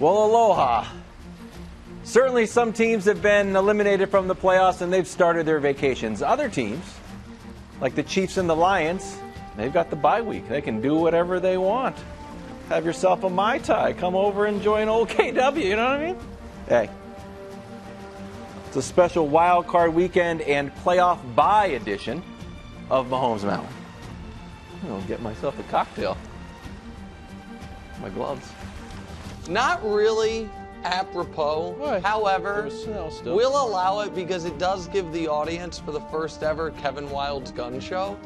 Well, aloha. Certainly some teams have been eliminated from the playoffs and they've started their vacations. Other teams, like the Chiefs and the Lions, they've got the bye week. They can do whatever they want. Have yourself a Mai Tai. Come over and enjoy an old KW, you know what I mean? Hey. It's a special wild card weekend and playoff bye edition of Mahomes Mountain. I'm going to get myself a cocktail. My gloves. Not really apropos. What? However, Still. we'll allow it because it does give the audience for the first ever Kevin Wilde's gun show.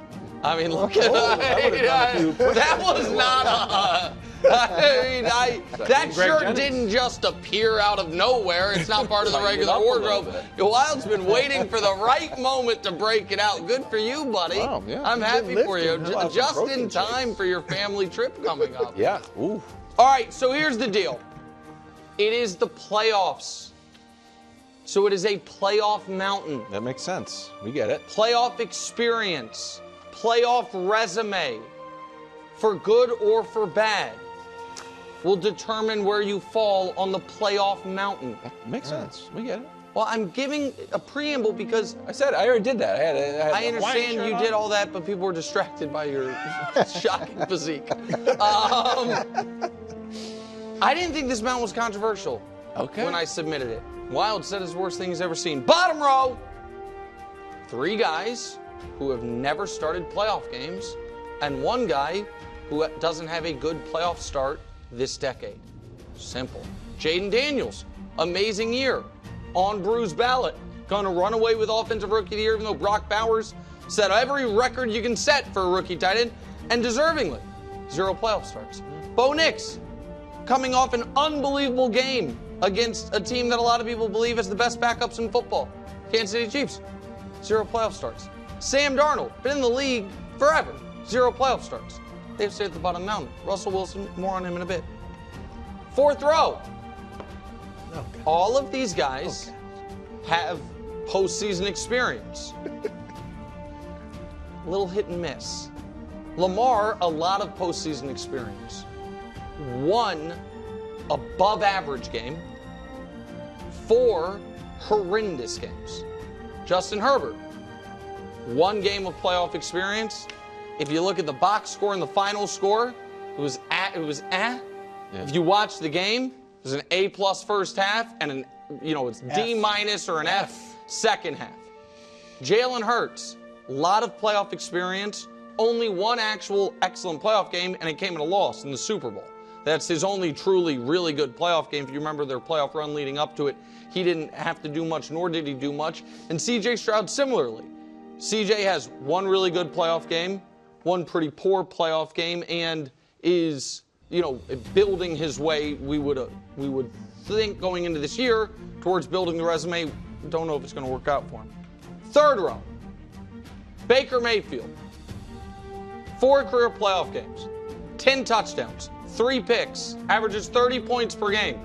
I mean, look at that was not a. That shirt didn't just appear out of nowhere. It's not part of the regular wardrobe. Wilde's been waiting for the right moment to break it out. Good for you, buddy. Wow, yeah. I'm happy for you. Just in time for your family trip coming up. Yeah. Ooh. All right, so here's the deal. It is the playoffs. So it is a playoff mountain. That makes sense. We get it. Playoff experience. Playoff resume. For good or for bad, will determine where you fall on the playoff mountain. That makes sense. We get it. Well, I'm giving a preamble because I already did that. I understand you did all that, but people were distracted by your shocking physique. I didn't think this mountain was controversial when I submitted it. Wilde said it's the worst thing he's ever seen. Bottom row, 3 guys who have never started playoff games and 1 guy who doesn't have a good playoff start this decade. Simple. Jaden Daniels, amazing year. On Brew's ballot. Going to run away with Offensive Rookie of the Year, even though Brock Bowers set every record you can set for a rookie tight end, and deservingly, 0 playoff starts. Bo Nix, coming off an unbelievable game against a team that a lot of people believe is the best backups in football. Kansas City Chiefs, 0 playoff starts. Sam Darnold, been in the league forever, 0 playoff starts. They've stayed at the bottom of the mountain. Russell Wilson, more on him in a bit. 4th row. Okay. All of these guys have postseason experience. A little hit and miss. Lamar, a lot of postseason experience. 1 above average game. 4 horrendous games. Justin Herbert, 1 game of playoff experience. If you look at the box score and the final score, it was Yeah. If you watch the game, it was an A+ first half and an, it's D- or an F second half. Jalen Hurts, a lot of playoff experience, only 1 actual excellent playoff game, and it came in a loss in the Super Bowl. That's his only truly really good playoff game. If you remember their playoff run leading up to it, he didn't have to do much, nor did he do much. And C.J. Stroud similarly. C.J. has 1 really good playoff game, 1 pretty poor playoff game, and is building his way, we would think going into this year towards building the resume. Don't know if it's going to work out for him. 3rd row, Baker Mayfield. 4 career playoff games, 10 touchdowns, 3 picks, averages 30 points per game.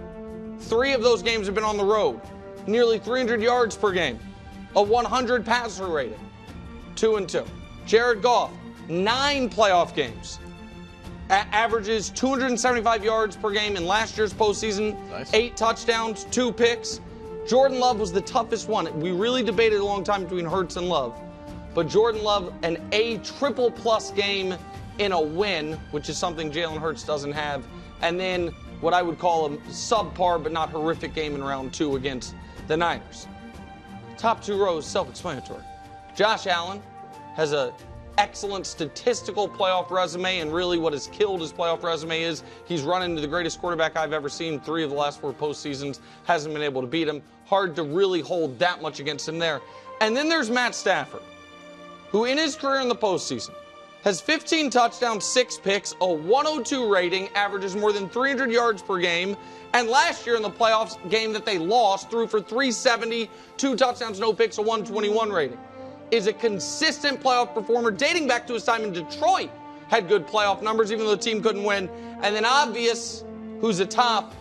3 of those games have been on the road, nearly 300 yards per game, a 100 passer rating, 2-2. Jared Goff, 9 playoff games. Averages 275 yards per game in last year's postseason, nice. 8 touchdowns, 2 picks. Jordan Love was the toughest one. We really debated a long time between Hurts and Love. But Jordan Love, an A+ game in a win, which is something Jalen Hurts doesn't have. And then what I would call a subpar but not horrific game in round 2 against the Niners. Top 2 rows, self-explanatory. Josh Allen has a excellent statistical playoff resume, and really what has killed his playoff resume is he's run into the greatest quarterback I've ever seen 3 of the last 4 postseasons, hasn't been able to beat him. Hard to really hold that much against him there. And then there's Matt Stafford, who in his career in the postseason has 15 touchdowns, 6 picks, a 102 rating, averages more than 300 yards per game, and last year in the playoffs game that they lost, threw for 370, 2 touchdowns, no picks, a 121 rating. Is a consistent playoff performer dating back to his time in Detroit. Had good playoff numbers even though the team couldn't win. And then obvious, who's atop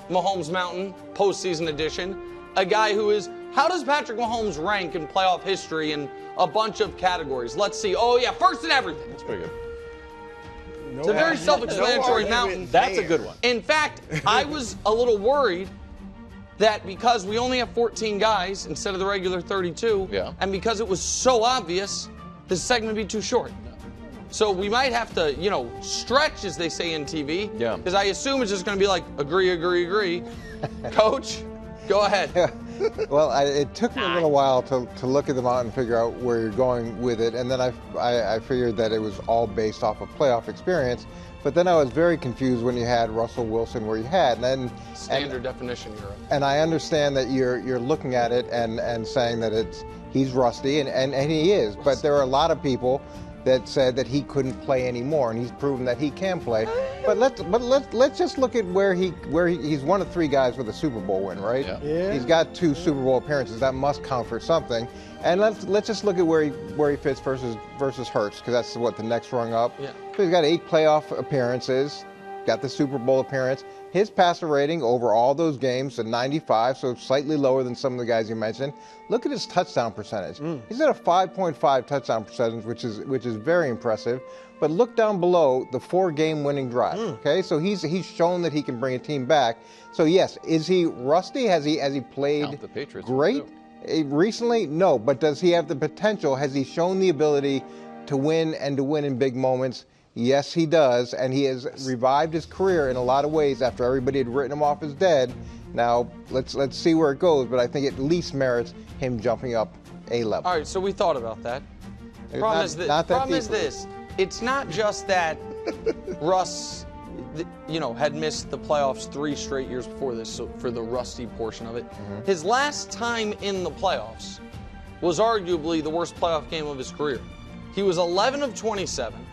Mahomes Mountain postseason edition, a guy who is, how does Patrick Mahomes rank in playoff history in a bunch of categories? Let's see. Oh yeah, first in everything. That's pretty good. It's a very self-explanatory mountain. That's a good one. In fact, I was a little worried that because we only have 14 guys instead of the regular 32, and because it was so obvious, this segment would be too short. So we might have to, stretch, as they say in TV. Yeah. Because I assume it's just going to be like, agree, agree, agree. Coach, go ahead. Yeah. Well, it took me a little while to look at the mountain and figure out where you're going with it. And then I figured that it was all based off of playoff experience. But then I was very confused when you had Russell Wilson where you had. Standard definition era. And I understand that you're looking at it and saying that he's rusty, and he is. But there are a lot of people that said that he couldn't play anymore, and he's proven that he can play. But let's just look at where he's one of 3 guys with a Super Bowl win, right? Yeah. He's got 2 Super Bowl appearances. That must count for something. And let's just look at where he fits versus Hurts, because that's what the next rung up. Yeah. So he's got 8 playoff appearances, got the Super Bowl appearance. His passer rating over all those games at 95, so slightly lower than some of the guys you mentioned. Look at his touchdown percentage. He's at a 5.5 touchdown percentage, which is very impressive. But look down below the 4-game winning drive. Okay, so he's shown that he can bring a team back. So yes, is he rusty? Has he played the Patriots great recently? No, but does he have the potential? Has he shown the ability to win and to win in big moments? Yes, he does, and he has revived his career in a lot of ways after everybody had written him off as dead. Now, let's see where it goes, but I think it at least merits him jumping up a level. All right, so we thought about that. Problem is this. It's not just that Russ, had missed the playoffs 3 straight years before this, so for the rusty portion of it. His last time in the playoffs was arguably the worst playoff game of his career. He was 11 of 27.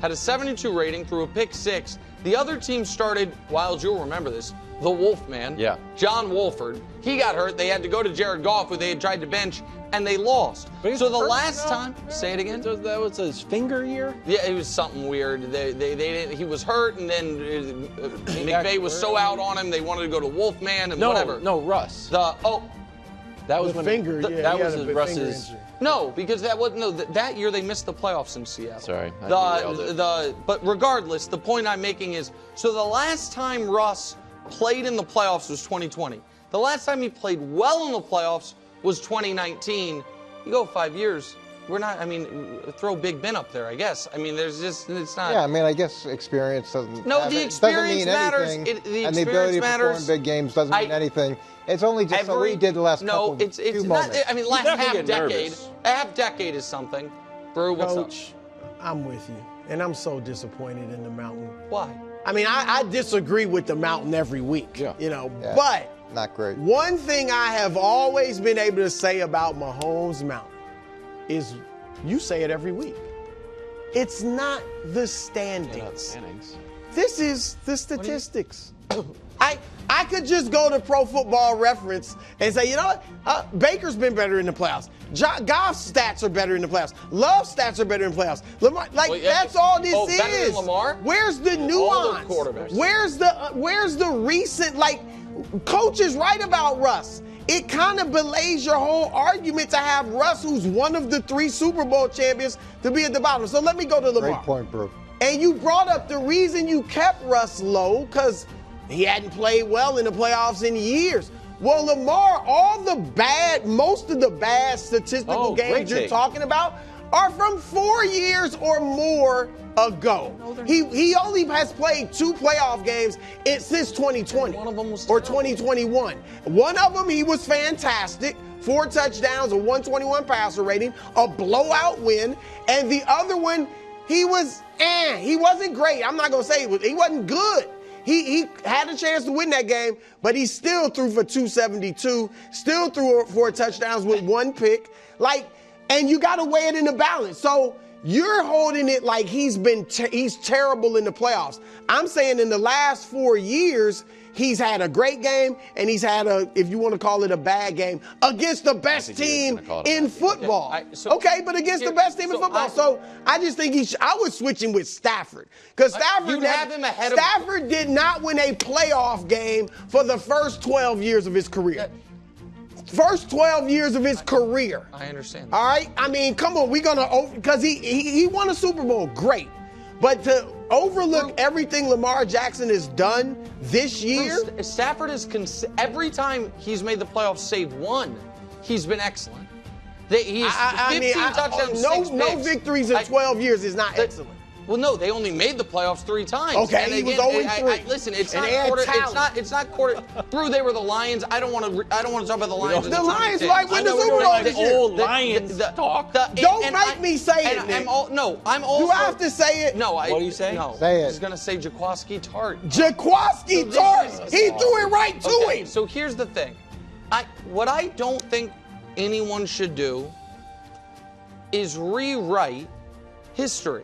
Had a 72 rating, threw a pick 6. The other team started, Wild, you'll remember this, the Wolfman, John Wolford. He got hurt. They had to go to Jared Goff, who they had tried to bench, and they lost. So the last time, say it again. So that was his finger year? Yeah, it was something weird. He was hurt, and then McVay was so out on him, they wanted to go to Wolfman and whatever. No, Russ. That was The when finger, that was finger Russ's. injury. No, because that year they missed the playoffs in Seattle. Sorry, but regardless, the point I'm making is, so the last time Russ played in the playoffs was 2020. The last time he played well in the playoffs was 2019. You go 5 years, we're not. I mean, throw Big Ben up there, I guess. I mean, it's not. Yeah, I mean, I guess experience doesn't. No, the experience doesn't mean matters. anything, and the ability to perform in big games doesn't mean anything. It's only just what he did the last couple. It's not. Moments. I mean, last half decade. nervous. Half decade is something. Brew, what's Coach, I'm with you, and I'm so disappointed in the Mountain. Why? I mean, I disagree with the Mountain every week, Yeah. but Not great. one thing I have always been able to say about Mahomes Mountain is, you say it every week, it's not the standings. This is the statistics. I could just go to Pro Football Reference and say, you know what? Baker's been better in the playoffs. Goff's stats are better in the playoffs. Love's stats are better in the playoffs. Lamar, that's all this is. Better than Lamar? Where's the nuance? All the quarterbacks. Where's the recent, Coach is right about Russ. It kind of belays your whole argument to have Russ, who's one of the 3 Super Bowl champions, to be at the bottom. So let me go to Lamar. Great point, Brew. And you brought up the reason you kept Russ low, because he hadn't played well in the playoffs in years. Well, Lamar, most of the bad statistical games you're talking about are from 4 years or more ago. He only has played 2 playoff games since 2020 or 2021. One of them, he was fantastic. 4 touchdowns, a 121 passer rating, a blowout win. And the other one, he was, he wasn't great. I'm not going to say he wasn't good. He had a chance to win that game, but he still threw for 272, still threw 4 touchdowns with 1 pick. And you got to weigh it in the balance. So you're holding it like he's terrible in the playoffs. I'm saying in the last 4 years, he's had a great game, and he's had if you want to call it a bad game, against the best team in football. But against the best team in football. So I just think I would switch him with Stafford. Because Stafford did not win a playoff game for the first 12 years of his career. First 12 years of his career. I understand. All right? I mean, come on. We're going to, because he won a Super Bowl. Great. But overlook everything Lamar Jackson has done this year. Stafford is every time he's made the playoffs, save one, he's been excellent. He's 15 touchdowns, no victories in 12 years is not excellent. Well, no, they only made the playoffs 3 times. Okay, he was 0-3. Listen, it's not quarter. Brew, they were the Lions. I don't want to talk about the Lions. The Lions might win the Super Bowl this year. Old Lions talk. Don't make me say it, Nick. I'm also. Do I have to say it? No. What do you say? No. Say it. He's gonna say Jaquiski Tart. Jaquiski Tart. He threw it right to him. So here's the thing. What I don't think anyone should do is rewrite history.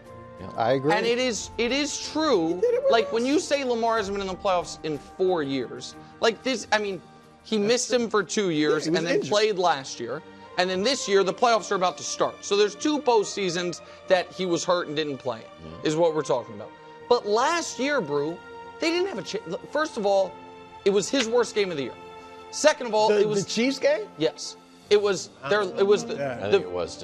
I agree. And it is true. Like when you say Lamar hasn't been in the playoffs in 4 years, like this, I mean, he missed him for 2 years and then played last year. And then this year, the playoffs are about to start. So there's 2 postseasons that he was hurt and didn't play in, is what we're talking about. But last year, Brew, they didn't have a chance. First of all, it was his worst game of the year. Second of all, it was the Chiefs game. Yes. It was there. It was the. I think it was.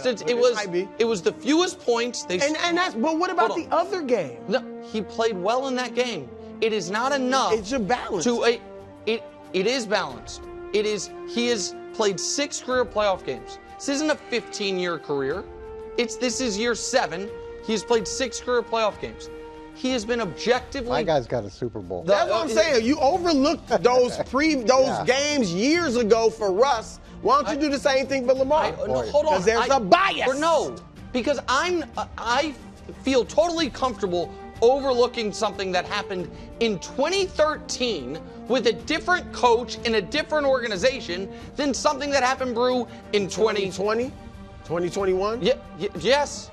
It was the fewest points they. And that's. But what about the other game? No, he played well in that game. It is not enough. It's a balance. It is balanced. It is. He has played 6 career playoff games. This isn't a 15-year career. This is year 7. He's played 6 career playoff games. He has been objectively. My guy's got a Super Bowl. That's what I'm saying. You overlooked those games years ago for Russ. Why don't you do the same thing for Lamar? No, hold on. Because there's a bias. No, because I feel totally comfortable overlooking something that happened in 2013 with a different coach in a different organization than something that happened, Brew, in 2020. 2021? Yes,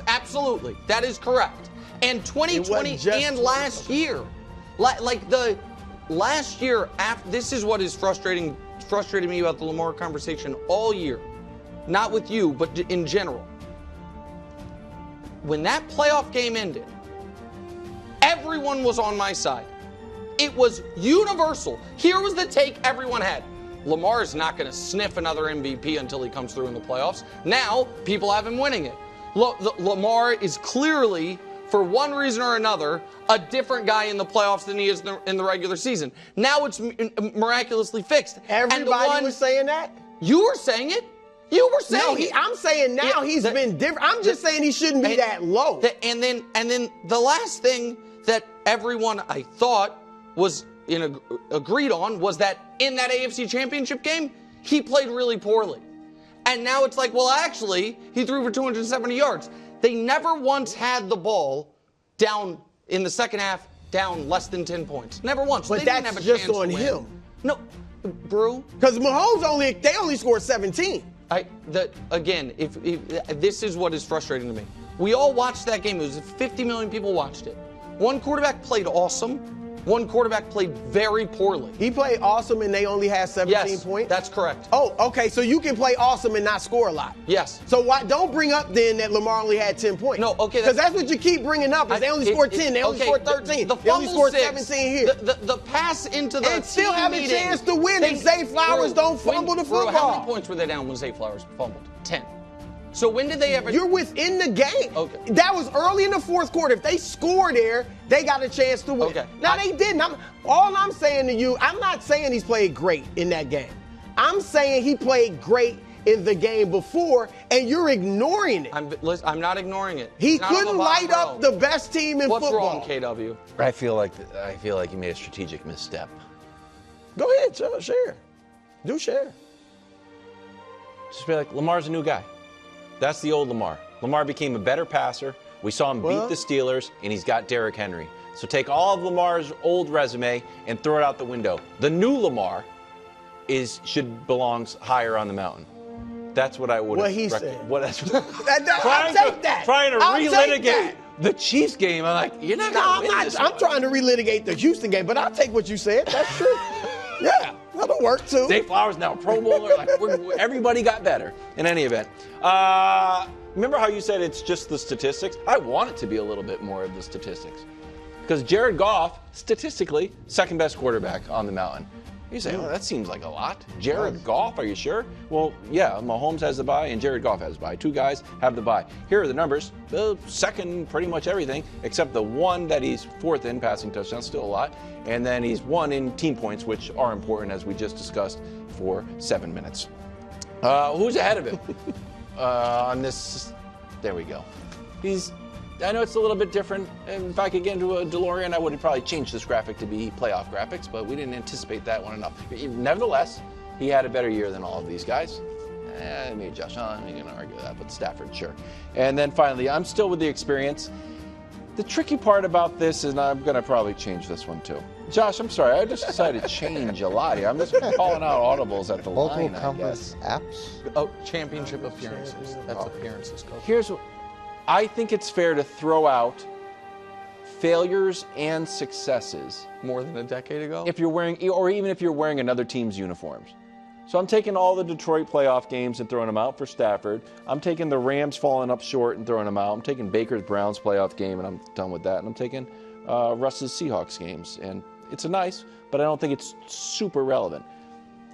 absolutely. That is correct. And 2020 and last year. Like the last year, this is what is frustrating me about the Lamar conversation all year. Not with you, but in general. When that playoff game ended, everyone was on my side. It was universal. Here was the take everyone had. Lamar is not going to sniff another MVP until he comes through in the playoffs. Now, people have him winning it. Lamar is clearly, for one reason or another, a different guy in the playoffs than he is in the regular season. Now it's miraculously fixed. Everybody was saying that? You were saying it. You were saying it. I'm saying now he's been different. I'm just saying he shouldn't be that low. And then the last thing that everyone, I thought, was agreed on was that in that AFC Championship game, he played really poorly. And now it's like, well, actually, he threw for 270 yards. They never once had the ball down in the second half, down less than 10 points. Never once. But they that's didn't have a just chance on to win. him. No, Brew. Because Mahomes only scored 17. Again, if this is what is frustrating to me. We all watched that game. It was 50 million people watched it. One quarterback played awesome. One quarterback played very poorly. He played awesome and they only had 17 points? That's correct. Oh, okay. So you can play awesome and not score a lot. Yes. So why don't bring up then that Lamar only had 10 points? No, okay. Because that's what you keep bringing up. Is they only scored 10. They only scored 13. They only scored 17 here. The pass into the and still have meeting, a chance to win if Zay Flowers don't fumble the football. How many points were they down when Zay Flowers fumbled? 10. So when did they ever? You're within the game. Okay. That was early in the fourth quarter. If they score there, they got a chance to win. Okay. Now they didn't. All I'm saying to you, I'm not saying he's played great in that game. I'm saying he played great in the game before, and you're ignoring it. I'm not ignoring it. He couldn't light up the best team in football. What's wrong, KW? I feel like you made a strategic misstep. Go ahead, share. Do share. Just be like, Lamar's a new guy. That's the old Lamar. Lamar became a better passer. We saw him beat the Steelers, and he's got Derrick Henry. So take all of Lamar's old resume and throw it out the window. The new Lamar belongs higher on the mountain. That's what I would have. What he said. I'll take that. Trying to relitigate relitigate the Chiefs game. I'm like, you're not going to win this one. I'm trying to relitigate the Houston game, but I'll take what you said. That's true. Yeah, that'll work too. Zay Flowers now a Pro Bowler. Like everybody got better. In any event, remember how you said it's just the statistics? I want it to be a little bit more of the statistics, because Jared Goff, statistically, second best quarterback on the mountain. You say, oh, that seems like a lot. Jared Goff, are you sure? Well, yeah, Mahomes has the bye and Jared Goff has the bye. Two guys have the bye. Here are the numbers. The second, pretty much everything, except the one that he's fourth in passing touchdowns, still a lot. And then he's one in team points, which are important, as we just discussed, for 7 minutes. Who's ahead of him on this? There we go. I know it's a little bit different. If I could get into a DeLorean, I would have probably changed this graphic to be playoff graphics, but we didn't anticipate that one enough. Nevertheless, he had a better year than all of these guys. Maybe Josh Allen, you can argue that, but Stafford, sure. And then finally, I'm still with the experience. The tricky part about this is, and I'm going to probably change this one too. Josh, I'm sorry, I just decided to change a lot here. I'm just calling out audibles at the line, I guess. Apps? Oh, championship appearances. That's appearances, Coach. Here's what I think it's fair to throw out failures and successes. More than a decade ago? If you're wearing, or even if you're wearing another team's uniforms. So I'm taking all the Detroit playoff games and throwing them out for Stafford. I'm taking the Rams falling up short and throwing them out. I'm taking Baker's Browns playoff game, and I'm done with that. And I'm taking Russ's Seahawks games. And it's nice, but I don't think it's super relevant.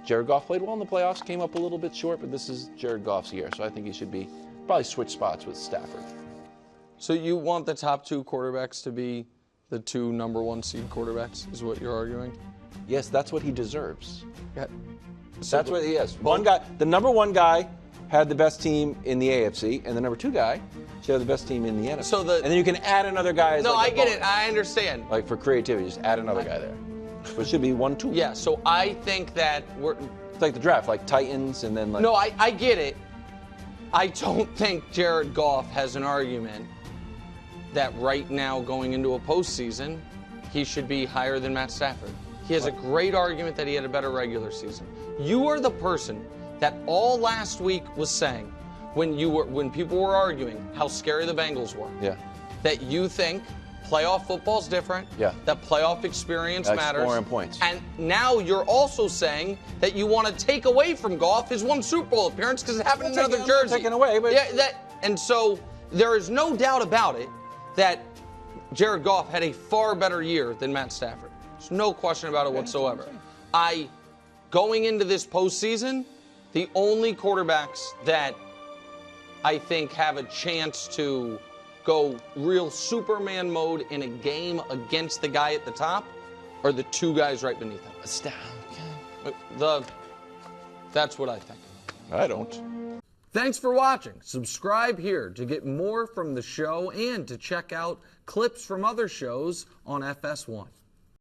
Jared Goff played well in the playoffs, came up a little bit short, but this is Jared Goff's year, so I think he should be probably switch spots with Stafford. So you want the top two quarterbacks to be the two number one seed quarterbacks, is what you're arguing? Yes, that's what he deserves. Yeah. That's what he is. One guy, the number one guy had the best team in the AFC, and the number two guy should have the best team in the NFC. And then you can add another guy as No, like I get it. I understand. Like for creativity, just add another guy there. So it should be 1, 2. Yeah, so I think that it's like the draft, like Titans and then like. No, I get it. I don't think Jared Goff has an argument that right now going into a postseason, he should be higher than Matt Stafford. He has a great argument that he had a better regular season. You are the person that all last week was saying when people were arguing how scary the Bengals were. Yeah. That you think playoff football's different. Yeah. That playoff experience matters. Scoring points. And now you're also saying that you want to take away from Goff his one Super Bowl appearance because it happened in another jersey. Taken away, but and so there is no doubt about it that Jared Goff had a far better year than Matt Stafford. There's no question about it whatsoever. Going into this postseason, the only quarterbacks that I think have a chance to go real Superman mode in a game against the guy at the top are the two guys right beneath him. That's what I think. I don't. Thanks for watching. Subscribe here to get more from the show and to check out clips from other shows on FS1.